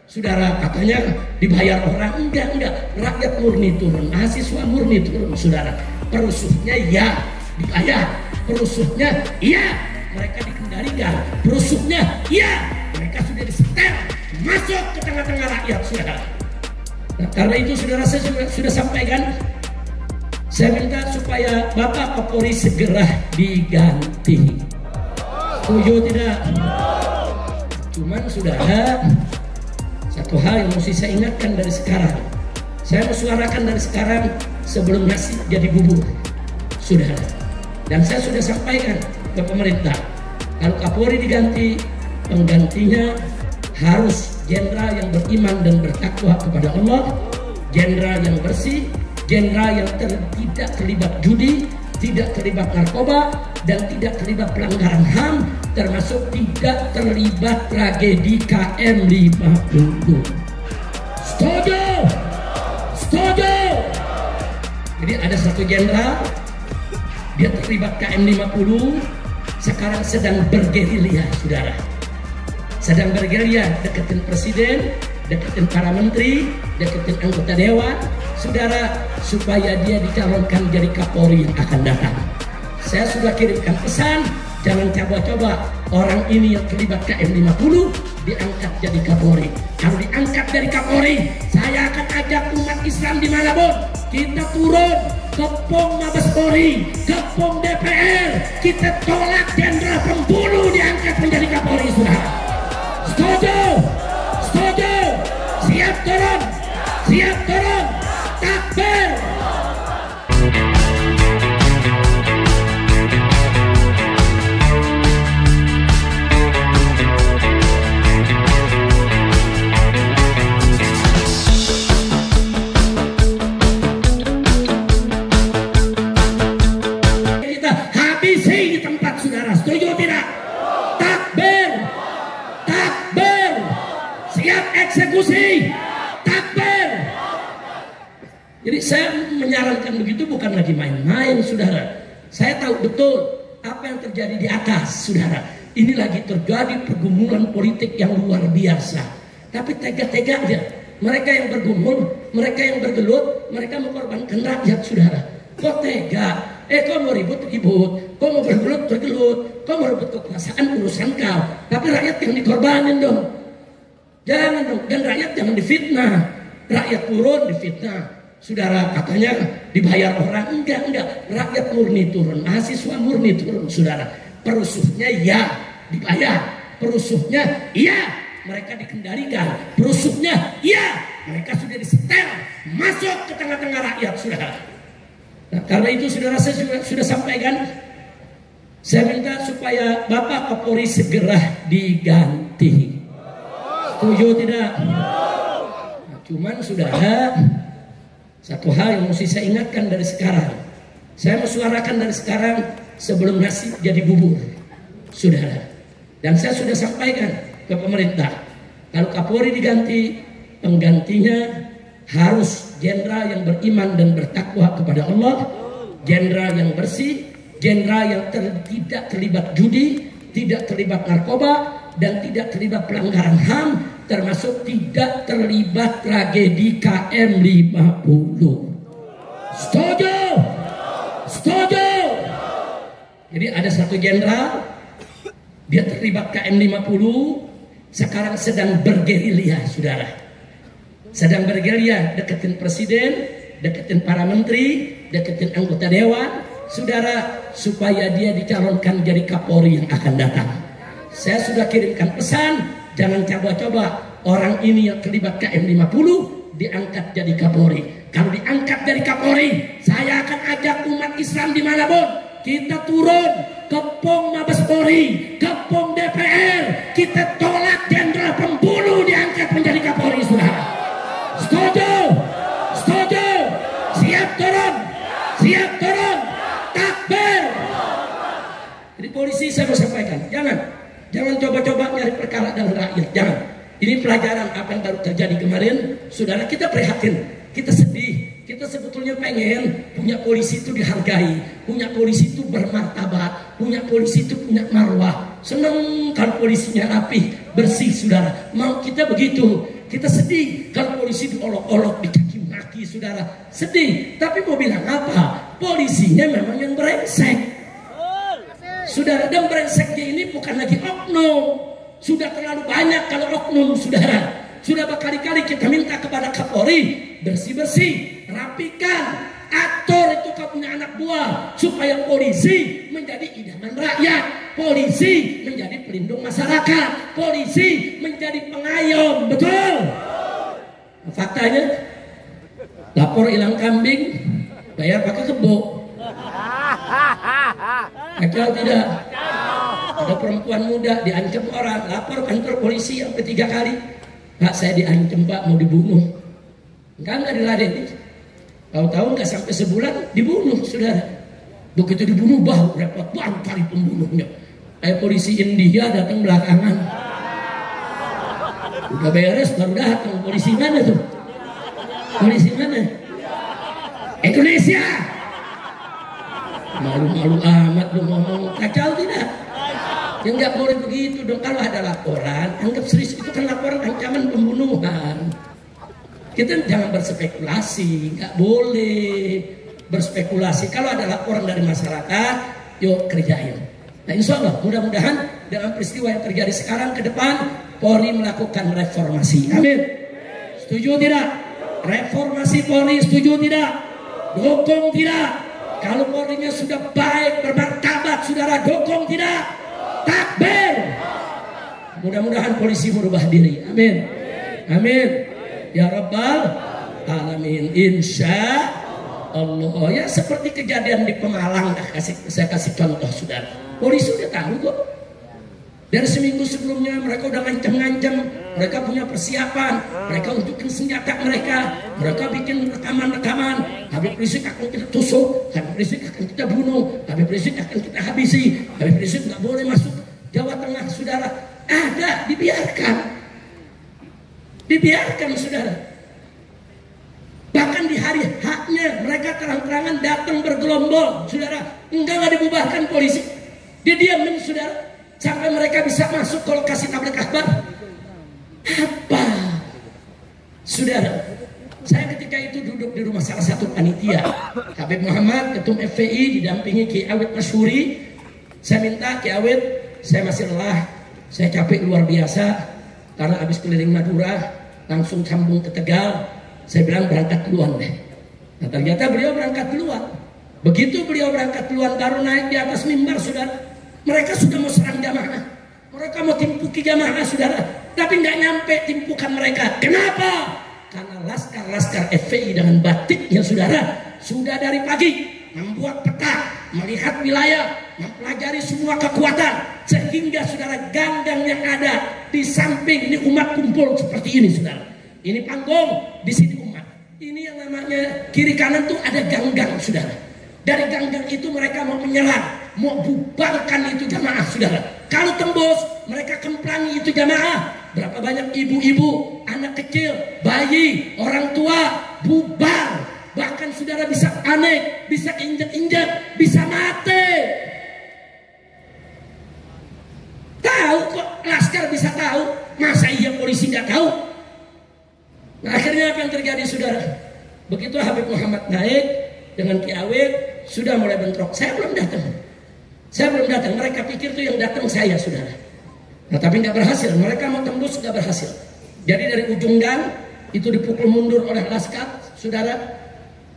Saudara, katanya dibayar orang. Enggak, rakyat murni turun, mahasiswa murni turun. Saudara, perusuhnya ya dibayar, perusuhnya iya mereka dikendalikan, perusuhnya iya mereka sudah disetel masuk ke tengah-tengah rakyat. Saudara, nah, karena itu saudara, saya sudah sampaikan, saya minta supaya Bapak Kapolri segera diganti. Setuju tidak? Cuman saudara, satu hal yang mesti saya ingatkan dari sekarang, saya mau suarakan dari sekarang sebelum nasi jadi bubur, saudara. Dan saya sudah sampaikan ke pemerintah, kalau Kapolri diganti, penggantinya harus jenderal yang beriman dan bertakwa kepada Allah, jenderal yang bersih, jenderal yang tidak terlibat judi, tidak terlibat narkoba, dan tidak terlibat pelanggaran HAM, termasuk tidak terlibat tragedi KM50. Setuju? Setuju? Jadi ada satu jenderal, dia terlibat KM50, sekarang sedang bergerilya, saudara. Sedang bergerilya, deketin presiden, deketin para menteri, deketin anggota dewan, saudara, supaya dia dicalonkan jadi Kapolri yang akan datang. Saya sudah kirimkan pesan, jangan coba-coba orang ini yang terlibat KM50 diangkat jadi Kapolri. Kalau diangkat dari Kapolri, saya akan ajak umat Islam dimanapun, kita turun ke POM Mabes Polri, ke POM DPR, kita tolak jenderal pembunuh diangkat menjadi Kapolri, saudara. Setuju? Setuju? Siap turun? Siap turun? Takbir! Eksekusi, takbir. Jadi saya menyarankan begitu bukan lagi main-main, saudara. Saya tahu betul apa yang terjadi di atas, saudara. Ini lagi terjadi pergumulan politik yang luar biasa. Tapi tega-teganya mereka yang bergumul, mereka yang bergelut, mereka mengorbankan rakyat, saudara. Kok tega? Kau mau ribut-ribut, kau mau bergelut-bergelut, kau mau rebut kekuasaan, urusan kau. Tapi rakyat yang dikorbanin dong. Jangan dong, dan rakyat jangan difitnah. Rakyat turun difitnah. Saudara, katanya dibayar orang. Enggak, rakyat murni turun, mahasiswa murni turun, saudara. Perusuhnya ya dibayar, perusuhnya iya mereka dikendalikan, perusuhnya iya mereka sudah disetel masuk ke tengah-tengah rakyat, saudara. Nah, karena itu saudara, saya sudah sampaikan, saya minta supaya Bapak Kapolri segera diganti. Setuju tidak? Nah, cuman saudara, satu hal yang mesti saya ingatkan dari sekarang, saya mau suarakan dari sekarang sebelum nasi jadi bubur, saudara. Dan saya sudah sampaikan ke pemerintah, kalau Kapolri diganti, penggantinya harus jenderal yang beriman dan bertakwa kepada Allah, jenderal yang bersih, jenderal yang tidak terlibat judi, tidak terlibat narkoba, dan tidak terlibat pelanggaran HAM, termasuk tidak terlibat tragedi KM50. Setuju? Setuju? Jadi ada satu jenderal, dia terlibat KM50, sekarang sedang bergerilya, saudara. Sedang bergerilya, deketin presiden, deketin para menteri, deketin anggota dewan, saudara, supaya dia dicalonkan jadi Kapolri yang akan datang. Saya sudah kirimkan pesan, jangan coba-coba orang ini yang terlibat KM50 diangkat jadi Kapolri. Kalau diangkat dari Kapolri, saya akan ajak umat Islam dimanapun, kita turun ke POM Mabes Polri, ke POM DPR, kita tolak jenderal pembunuh diangkat menjadi Kapolri, saudara. Setuju? Setuju? Siap turun? Siap turun? Takbir! Jadi polisi, saya mau sampaikan, jangan coba-coba nyari perkara dengan rakyat, jangan. Ini pelajaran apa yang baru terjadi kemarin, saudara. Kita prihatin, kita sedih, kita sebetulnya pengen punya polisi itu dihargai, punya polisi itu bermartabat, punya polisi itu punya marwah. Senang kalau polisinya rapi, bersih, saudara. Mau kita begitu. Kita sedih kalau polisi diolok-olok, dicaci maki, saudara. Sedih. Tapi mau bilang apa? Polisinya memang yang brengsek. Saudara, dan brengseknya ini bukan lagi oknum. Sudah terlalu banyak kalau oknum, saudara. Sudah berkali-kali kita minta kepada Kapolri, bersih-bersih, rapikan, atur itu kau punya anak buah, supaya polisi menjadi idaman rakyat, polisi menjadi pelindung masyarakat, polisi menjadi pengayom. Betul? Faktanya, lapor hilang kambing, bayar pakai kebo. Kacau tidak? Ada perempuan muda diancam orang, lapor kantor polisi yang ketiga kali. Pak, saya diancam Pak, mau dibunuh. Enggak diladenin. Tahu-tahu nggak sampai sebulan dibunuh, saudara. Begitu dibunuh baru repot banget cari pembunuhnya. Kayak polisi India datang belakangan. Udah beres baru datang. Polisi mana tuh? Polisi mana? Indonesia. Malu-malu amat lu ngomong. Kacau tidak? Ya nggak boleh begitu dong. Kalau ada laporan, anggap serius. Itu kan laporan ancaman pembunuhan. Kita jangan berspekulasi, nggak boleh berspekulasi. Kalau ada laporan dari masyarakat, yuk kerjain. Nah insya Allah mudah-mudahan dalam peristiwa yang terjadi sekarang ke depan, Polri melakukan reformasi. Amin. Setuju tidak? Reformasi Polri setuju tidak? Dukung tidak? Kalau Polri-nya sudah baik, bermartabat, saudara dukung tidak? Takbir. Mudah-mudahan polisi merubah diri. Amin. Amin. Ya Rabbal Alamin. Insya Allah. Ya seperti kejadian di Pemalang. Saya kasih contoh, saudara. Polisi udah tahu kok. Dari seminggu sebelumnya mereka udah ngancam-ngancam. Mereka punya persiapan. Mereka untukkan senjata mereka. Mereka bikin rekaman-rekaman. Habib Rizik akan kita tusuk. Habib Rizik akan kita bunuh. Habib Rizik akan kita habisi. Habib Rizik nggak boleh masuk Jawa Tengah, saudara. Ada, dibiarkan. Dibiarkan, saudara. Bahkan di hari haknya mereka terang-terangan datang bergelombol, saudara. Enggak dibubarkan polisi. Dia diamin, saudara. Sampai mereka bisa masuk ke lokasi tabligh akbar. Apa? Saudara, saya ketika itu duduk di rumah salah satu panitia. Habib Muhammad, ketum FPI, didampingi Ki Awit Masyuri. Saya minta Ki Awit, saya masih lelah, saya capek luar biasa. Karena habis keliling Madura, langsung sambung ke Tegal. Saya bilang berangkat duluan deh. Nah ternyata beliau berangkat duluan. Begitu beliau berangkat duluan, baru naik di atas mimbar, saudara. Mereka sudah mau serang jamaah. Mereka mau timpuki jamaah, saudara. Tapi nggak nyampe timpukan mereka. Kenapa? Karena laskar-laskar FPI dengan batiknya, saudara, sudah dari pagi membuat peta, melihat wilayah, mempelajari semua kekuatan, sehingga saudara ganggang yang ada di samping ini umat kumpul seperti ini, saudara. Ini panggung, di sini umat. Ini yang namanya kiri kanan tuh ada ganggang, saudara. Dari ganggang itu mereka mau menyerang, mau bubarkan itu jamaah, saudara. Kalau tembus, mereka kemplangi itu jamaah. Berapa banyak ibu-ibu, anak kecil, bayi, orang tua, bubar. Bahkan saudara bisa panik, bisa injek-injek, bisa mati. Tahu kok, laskar bisa tahu. Masa iya polisi nggak tahu? Nah akhirnya apa yang terjadi, saudara? Begitu Habib Muhammad naik dengan Ki Awit, sudah mulai bentrok. Saya belum datang. Mereka pikir itu yang datang saya, saudara. Nah tapi nggak berhasil. Mereka mau tembus nggak berhasil. Jadi dari ujung gang itu dipukul mundur oleh laskar, saudara.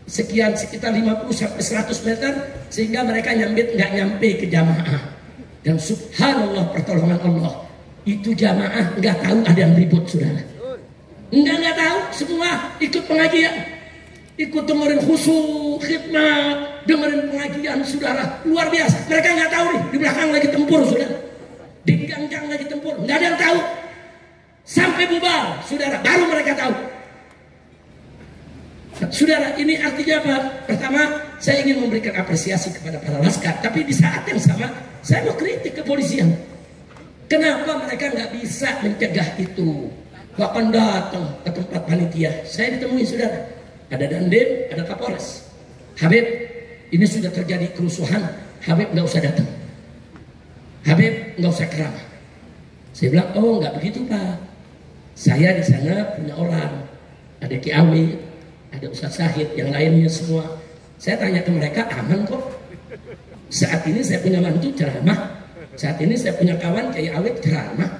Sekitar 50 sampai 100 meter sehingga mereka nggak nyampe ke jamaah. Dan subhanallah pertolongan Allah. Itu jamaah nggak tahu ada yang ribut, saudara. Nggak tahu. Semua ikut pengajian. Ikut dengerin khusyuk, khidmat, dengerin pengajian, saudara. Luar biasa. Mereka nggak tahu nih, di belakang lagi tempur, saudara. Di gang-gang lagi tempur, nggak ada yang tahu. Sampai bubar, saudara, baru mereka tahu. Saudara, ini artinya apa? Pertama, saya ingin memberikan apresiasi kepada para laskar. Tapi di saat yang sama, saya mau kritik kepolisian. Kenapa mereka nggak bisa mencegah itu? Bahkan datang ke tempat panitia. Saya ditemui, saudara. Ada Dandim, ada Kapolres. Habib, ini sudah terjadi kerusuhan. Habib nggak usah datang. Habib nggak usah ceramah. Saya bilang, oh nggak begitu Pak. Saya di sana punya orang, ada Ki Awi, ada Ustaz Syahid, yang lainnya semua. Saya tanya ke mereka, aman kok. Saat ini saya punya mantu ceramah, saat ini saya punya kawan Kiai Awit ceramah,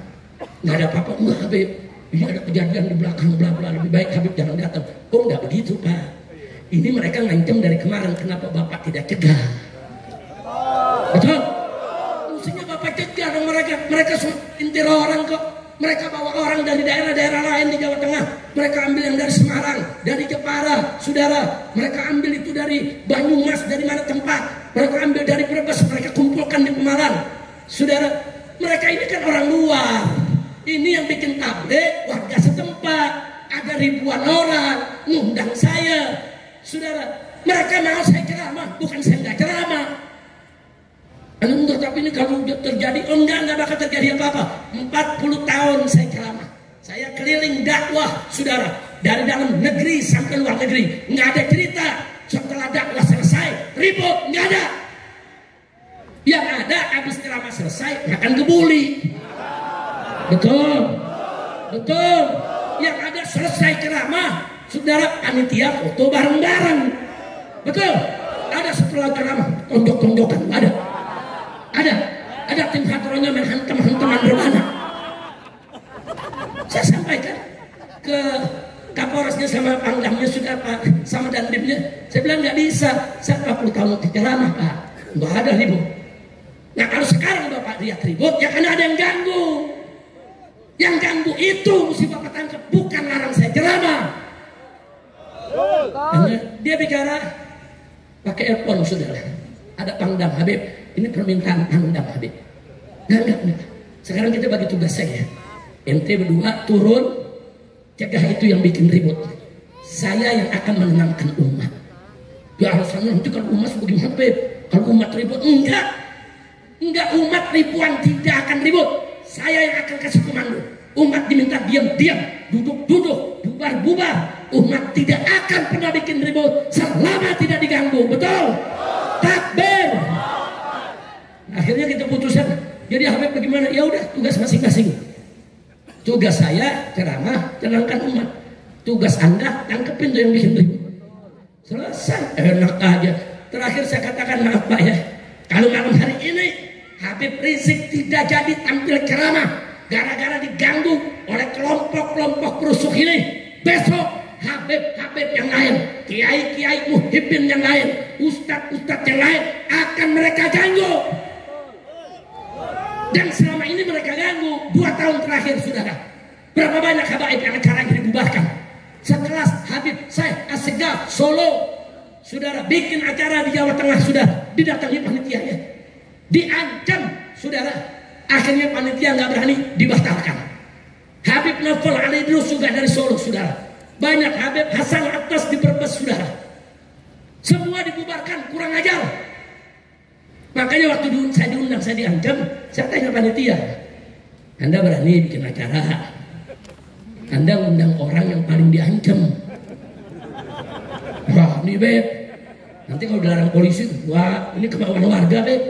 nggak ada apa-apa. Enggak Habib, ini ada kejadian di belakang, bla bla, lebih baik Habib jangan datang. Oh nggak begitu Pak, ini mereka ngancam dari kemarin, kenapa Bapak tidak cegah? Betul? Mestinya Bapak cegah dong mereka. Mereka intir orang kok. Mereka bawa orang dari daerah-daerah lain di Jawa Tengah. Mereka ambil yang dari Semarang, dari Jepara, saudara. Mereka ambil itu dari Banyumas, dari mana tempat. Mereka ambil dari Brebes, mereka kumpulkan di Pemalang. Saudara, mereka ini kan orang luar. Ini yang bikin tabligh warga setempat. Ada ribuan orang ngundang saya. Saudara, mereka mau saya ceramah, bukan saya nggak ceramah. Enggak, tapi ini kalau terjadi, oh enggak bakal terjadi apa-apa. 40 tahun saya ceramah, saya keliling dakwah, saudara, dari dalam negeri sampai luar negeri. Nggak ada cerita setelah dakwah selesai ribut, nggak ada. Yang ada habis ceramah selesai makan kebuli. Betul, betul. Yang ada selesai ceramah, saudara, panitia foto bareng-bareng. Betul. Ada setelah ceramah tonjok-tonjokan, ada tim hadronya main hantam-hantaman berwana. Saya sampaikan ke Kapolresnya sama Pangdamnya, sudah Pak, sama Dandimnya. Saya bilang nggak bisa, saya 40 tahun ceramah Pak, nggak ada ribut. Nah kalau sekarang Bapak lihat ribut, ya karena ada yang ganggu. Yang ganggu itu mesti Bapak tangkap, bukan larang saya ceramah. Karena dia bicara pakai earphone, saudara. Ada Pangdam Habib, ini permintaan Pangdam Habib. Enggak. Sekarang kita bagi tugas saya. Ente berdua turun, cegah itu yang bikin ribut. Saya yang akan menenangkan umat. Ya alasannya nanti kalau umat bagaimana Habib? Kalau umat ribut, enggak, umat ribuan tidak akan ribut. Saya yang akan kasih komando. Umat diminta diam-diam, duduk-duduk, bubar-bubar. Umat tidak akan pernah bikin ribut selama tidak diganggu. Betul? Takbir. Akhirnya kita putuskan, jadi Habib bagaimana? Ya udah, tugas masing-masing. Tugas saya ceramah, tenangkan umat. Tugas Anda tangkepin tuh yang bikin ribut. Selesai, enak aja. Terakhir saya katakan, maaf Pak ya, kalau malam hari ini Habib Rizik tidak jadi tampil ceramah gara-gara diganggu oleh kelompok-kelompok perusuh ini, besok Habib yang lain, kiai-kiai muhibbin yang lain, ustadz-ustadz yang lain akan mereka ganggu. Dan selama ini mereka ganggu 2 tahun terakhir, saudara. Berapa banyak habaib yang acaranya dibubarkan? Sekelas Habib Syekh Assegaf Solo, saudara, bikin acara di Jawa Tengah, saudara, didatangi panitianya, diancam, saudara. Akhirnya panitia nggak berani, dibatalkan. Habib Novel Ali Idrus juga dari Solo, saudara. Banyak Habib Hasan Atas di Brebes, saudara. Semua dibubarkan, kurang ajar. Makanya waktu saya diundang, saya diancam, saya tanya panitia, Anda berani bikin acara? Anda undang orang yang paling diancam. Wah, ini Beb, nanti kalau dilarang polisi, wah ini kemauan warga Beb,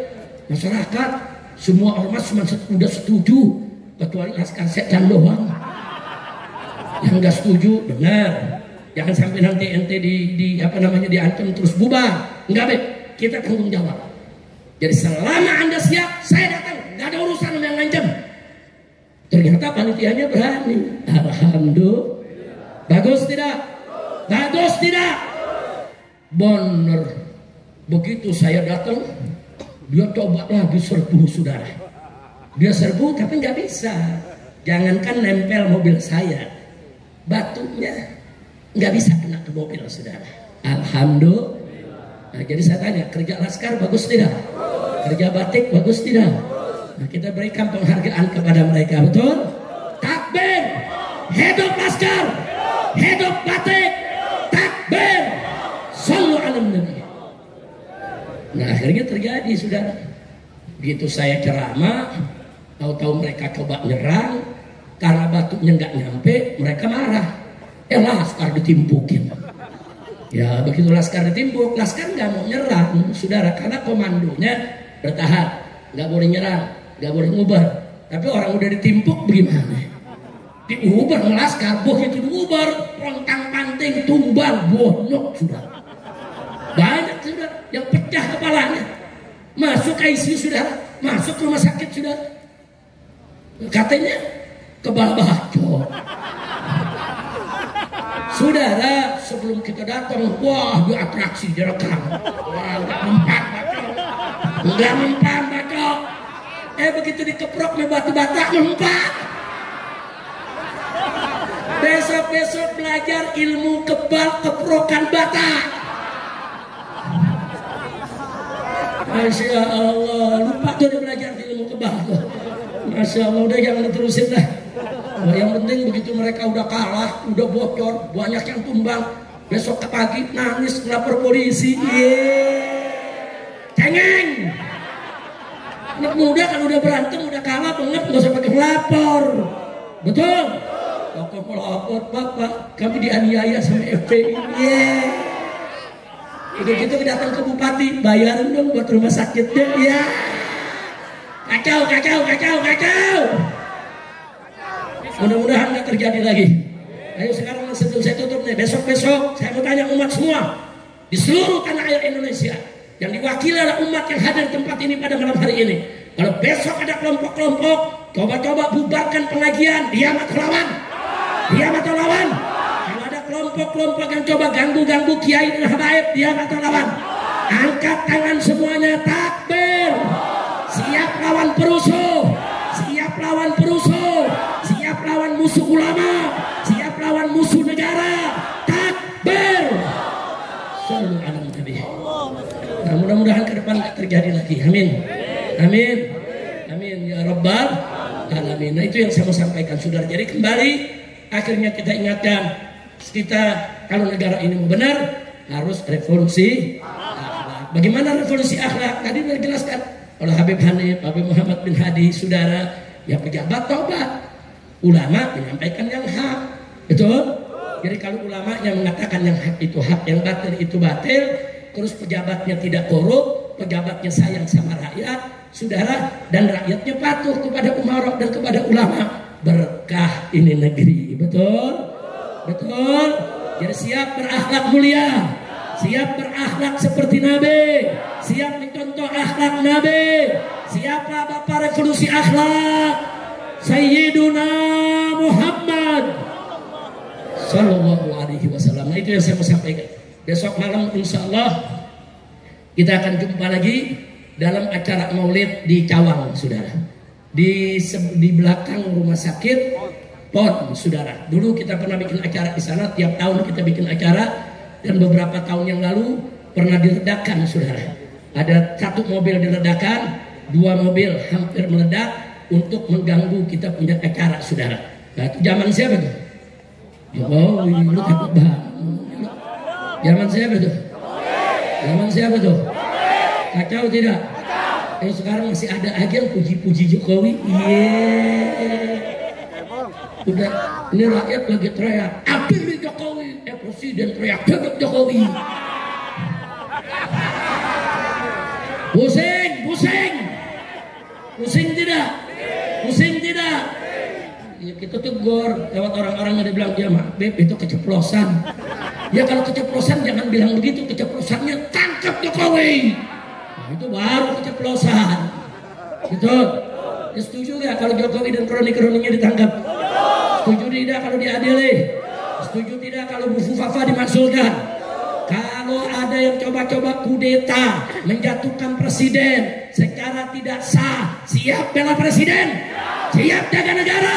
masyarakat, semua ormas cuma udah setuju, kecuali Laskar Setan doang yang nggak setuju. Benar, jangan sampai nanti ente diancam terus bubar. Enggak Beb, kita tanggung jawab. Jadi selama Anda siap, saya datang, nggak ada urusan yang ngancam. Ternyata panitianya berani. Alhamdulillah. Bagus tidak? Bagus tidak? Bener. Begitu saya datang, dia coba lagi serbu, saudara. Dia serbu tapi nggak bisa. Jangankan nempel mobil saya, batunya nggak bisa kena ke mobil, saudara. Alhamdulillah. Nah, jadi saya tanya, kerja Laskar bagus tidak? Kerja batik bagus tidak? Nah, kita berikan penghargaan kepada mereka, betul? Takbir, hidup Laskar, hidup batik, takbir, sallu ala nabi. Nah akhirnya terjadi, saudara. Begitu saya ceramah, tahu-tahu mereka coba nyerang, karena batunya nggak nyampe, mereka marah. Laskar ditimpukin. Ya begitu Laskar ditimpuk, Laskar nggak mau nyerang, saudara, karena komandonya bertahap, nggak boleh nyerang, nggak boleh ngubah. Tapi orang udah ditimpuk bagaimana? diuber ngelaskar, begitu diuber pontang panting tumbang bonyok sudah. Banyak sudah yang pecah kepalanya, masuk ICU sudah, masuk rumah sakit sudah. Katanya kebal bacok. Saudara, sebelum kita datang, wah di atraksi direkam. Wah, nggak mempan bacok, nggak mempan bacok. Begitu dikeprok me batu-bata mempan. Besok-besok belajar ilmu kebal keprokan bata. Masya Allah, lupa tuh dia belajar ilmu kebal. Masya Allah, udah jangan diterusin dah. Yang penting begitu mereka udah kalah, udah bocor, banyak yang tumbang. Besok ke pagi nangis lapor polisi. Cengeng. Anak muda kan udah berantem, udah kalah banget, nggak usah pakai melapor. Betul? Kalau melapor, Bapak, kami dianiaya sama FPI. Udah gitu datang ke bupati, bayarin dong buat rumah sakitnya. Kacau. Mudah-mudahan nggak terjadi lagi. Ayo sekarang sebelum saya tutup nih, besok-besok saya mau tanya umat semua di seluruh tanah air Indonesia yang diwakili oleh umat yang hadir di tempat ini pada malam hari ini. Kalau besok ada kelompok-kelompok coba-coba bubarkan pengajian, diam atau lawan? Diam atau lawan? Kalau ada kelompok-kelompok yang coba ganggu-ganggu kiai dan habaib, diam atau lawan? Angkat tangan semuanya, takbir. Siap lawan perusuh, siap lawan perusuh, siap lawan musuh ulama, siap lawan musuh negara. Takbir. Sallu ala Nabi. Nah, mudah-mudahan ke depan tidak terjadi lagi. Amin. Amin. Amin ya rabbal alamin. Nah, itu yang saya mau sampaikan, saudara. Jadi kembali akhirnya kita ingatkan, kita kalau negara ini mau benar harus revolusi akhlak. Bagaimana revolusi akhlak? Tadi sudah dijelaskan oleh Habib Hanif, Habib Muhammad bin Hadi, saudara. Ya pejabat taubat, ulama menyampaikan yang hak. Betul? Jadi kalau ulama yang mengatakan yang hak itu hak, yang batil itu batil, terus pejabatnya tidak korup, pejabatnya sayang sama rakyat, saudara, dan rakyatnya patuh kepada umarok dan kepada ulama, berkah ini negeri. Betul? Betul? Jadi siap berakhlak mulia, siap berakhlak seperti Nabi, siap dicontoh akhlak Nabi. Siapa bapak revolusi akhlak? Sayyiduna Muhammad Sallallahu Alaihi Wasallam. Nah, itu yang saya mau sampaikan. Besok malam insya Allah kita akan jumpa lagi dalam acara maulid di Cawang, saudara. Di belakang rumah sakit PON, saudara. Dulu kita pernah bikin acara di sana. Tiap tahun kita bikin acara. Dan beberapa tahun yang lalu pernah diledakan, saudara. Ada satu mobil diledakan, 2 mobil hampir meledak untuk mengganggu kita punya acara, saudara. Nah, itu zaman siapa tuh? Jokowi, lu takut banget. Zaman siapa tuh? Zaman siapa tuh? Kacau tidak? Yang sekarang masih ada aja yang puji-puji Jokowi. Udah, ini rakyat lagi teriak, pilih Jokowi. Presiden teriak, tetap Jokowi. Pusing, pusing. Pusing tidak? Pusing tidak? Ya, kita tegur lewat orang-orang yang bilang, dia mah Beb itu keceplosan. Ya kalau keceplosan jangan bilang begitu, keceplosannya tangkap Jokowi. Nah, itu baru keceplosan. Gitu. Ya, setuju gak kalau Jokowi dan kroni-kroninya ditangkap? Setuju tidak kalau diadili? Setuju tidak kalau Bu Fufafa dimaksudkan? Kalau ada yang coba-coba kudeta, menjatuhkan presiden secara tidak sah, siap bela presiden? Siap jaga negara?